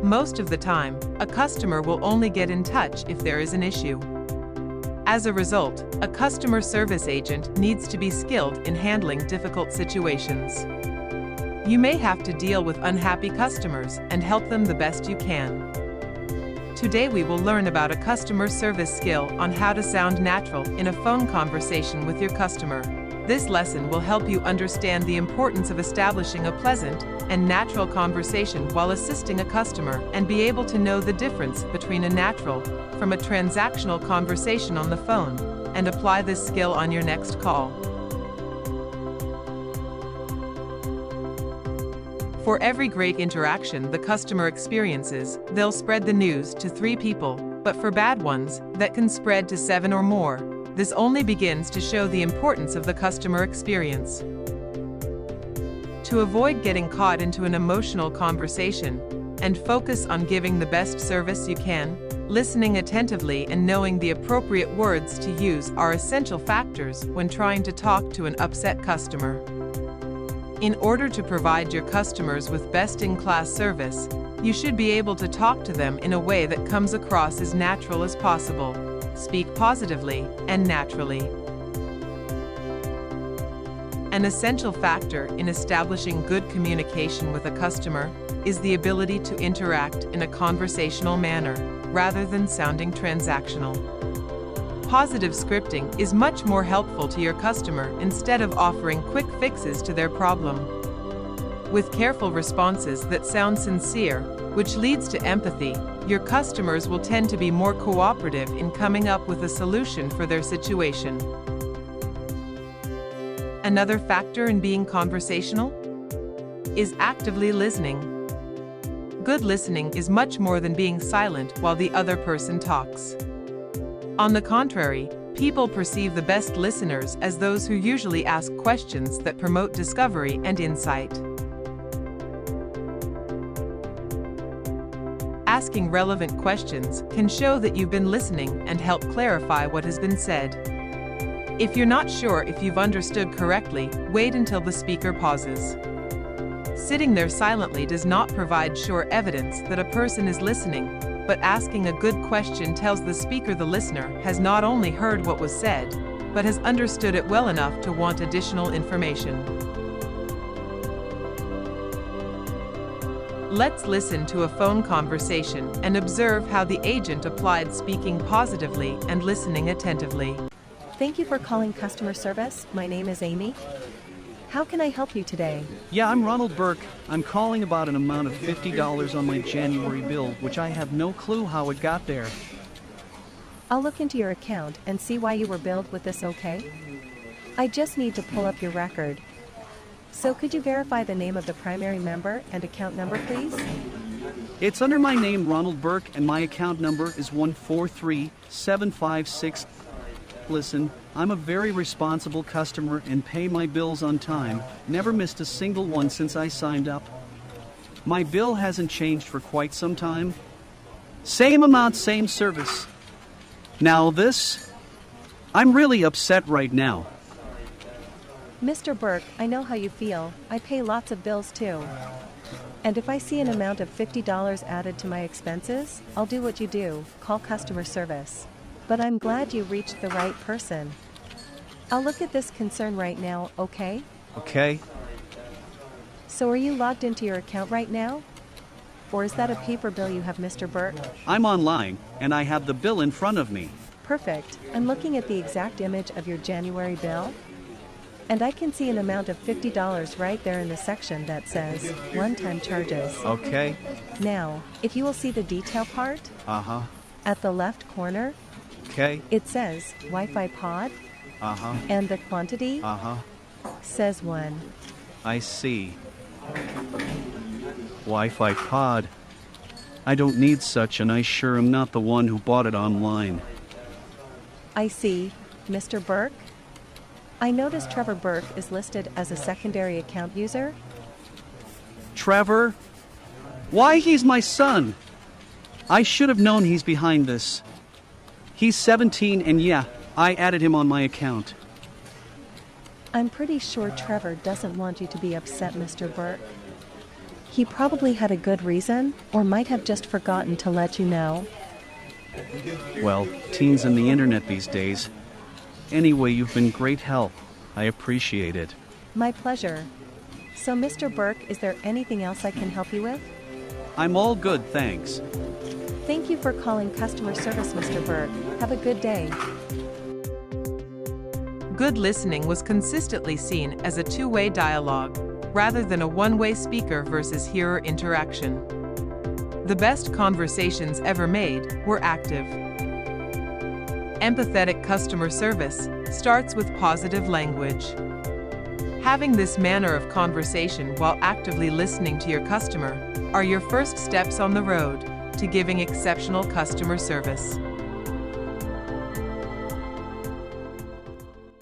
Most of the time, a customer will only get in touch if there is an issue. As a result, a customer service agent needs to be skilled in handling difficult situations. You may have to deal with unhappy customers and help them the best you can. Today we will learn about a customer service skill on how to sound natural in a phone conversation with your customer. This lesson will help you understand the importance of establishing a pleasant and natural conversation while assisting a customer and be able to know the difference between a natural from a transactional conversation on the phone and apply this skill on your next call. For every great interaction the customer experiences, they'll spread the news to 3 people, but for bad ones, that can spread to 7 or more. This only begins to show the importance of the customer experience. To avoid getting caught into an emotional conversation and focus on giving the best service you can, listening attentively and knowing the appropriate words to use are essential factors when trying to talk to an upset customer. In order to provide your customers with best-in-class service, you should be able to talk to them in a way that comes across as natural as possible. Speak positively and naturally. An essential factor in establishing good communication with a customer is the ability to interact in a conversational manner, rather than sounding transactional. Positive scripting is much more helpful to your customer instead of offering quick fixes to their problem. With careful responses that sound sincere, which leads to empathy, your customers will tend to be more cooperative in coming up with a solution for their situation. Another factor in being conversational is actively listening. Good listening is much more than being silent while the other person talks. On the contrary, people perceive the best listeners as those who usually ask questions that promote discovery and insight. Asking relevant questions can show that you've been listening and help clarify what has been said. If you're not sure if you've understood correctly, wait until the speaker pauses. Sitting there silently does not provide sure evidence that a person is listening, but asking a good question tells the speaker the listener has not only heard what was said, but has understood it well enough to want additional information. Let's listen to a phone conversation and observe how the agent applied speaking positively and listening attentively. Thank you for calling customer service. My name is Amy. How can I help you today? Yeah, I'm Ronald Burke. I'm calling about an amount of $50 on my January bill, which I have no clue how it got there. I'll look into your account and see why you were billed with this, okay? I just need to pull up your record. So could you verify the name of the primary member and account number, please? It's under my name, Ronald Burke, and my account number is 143756. Listen, I'm a very responsible customer and pay my bills on time. Never missed a single one since I signed up. My bill hasn't changed for quite some time. Same amount, same service. Now this, I'm really upset right now. Mr. Burke, I know how you feel. I pay lots of bills too. And if I see an amount of $50 added to my expenses, I'll do what you do, call customer service. But I'm glad you reached the right person. I'll look at this concern right now, okay? Okay. So are you logged into your account right now? Or is that a paper bill you have, Mr. Burke? I'm online, and I have the bill in front of me. Perfect. I'm looking at the exact image of your January bill. And I can see an amount of $50 right there in the section that says one-time charges. Okay. Now, if you will see the detail part, at the left corner, okay, it says Wi-Fi pod, and the quantity says 1. I see. Wi-Fi pod. I don't need such, and I sure am not the one who bought it online. I see. Mr. Burke? I noticed Trevor Burke is listed as a secondary account user. Trevor? Why, he's my son. I should have known he's behind this. He's 17, and yeah, I added him on my account. I'm pretty sure Trevor doesn't want you to be upset, Mr. Burke. He probably had a good reason, or might have just forgotten to let you know. Well, teens and the internet these days. Anyway, you've been great help. I appreciate it. My pleasure. So, Mr. Burke, is there anything else I can help you with? I'm all good, thanks. Thank you for calling customer service, Mr. Burke. Have a good day. Good listening was consistently seen as a two-way dialogue, rather than a one-way speaker versus hearer interaction. The best conversations ever made were active. Empathetic customer service starts with positive language. Having this manner of conversation while actively listening to your customer are your first steps on the road to giving exceptional customer service.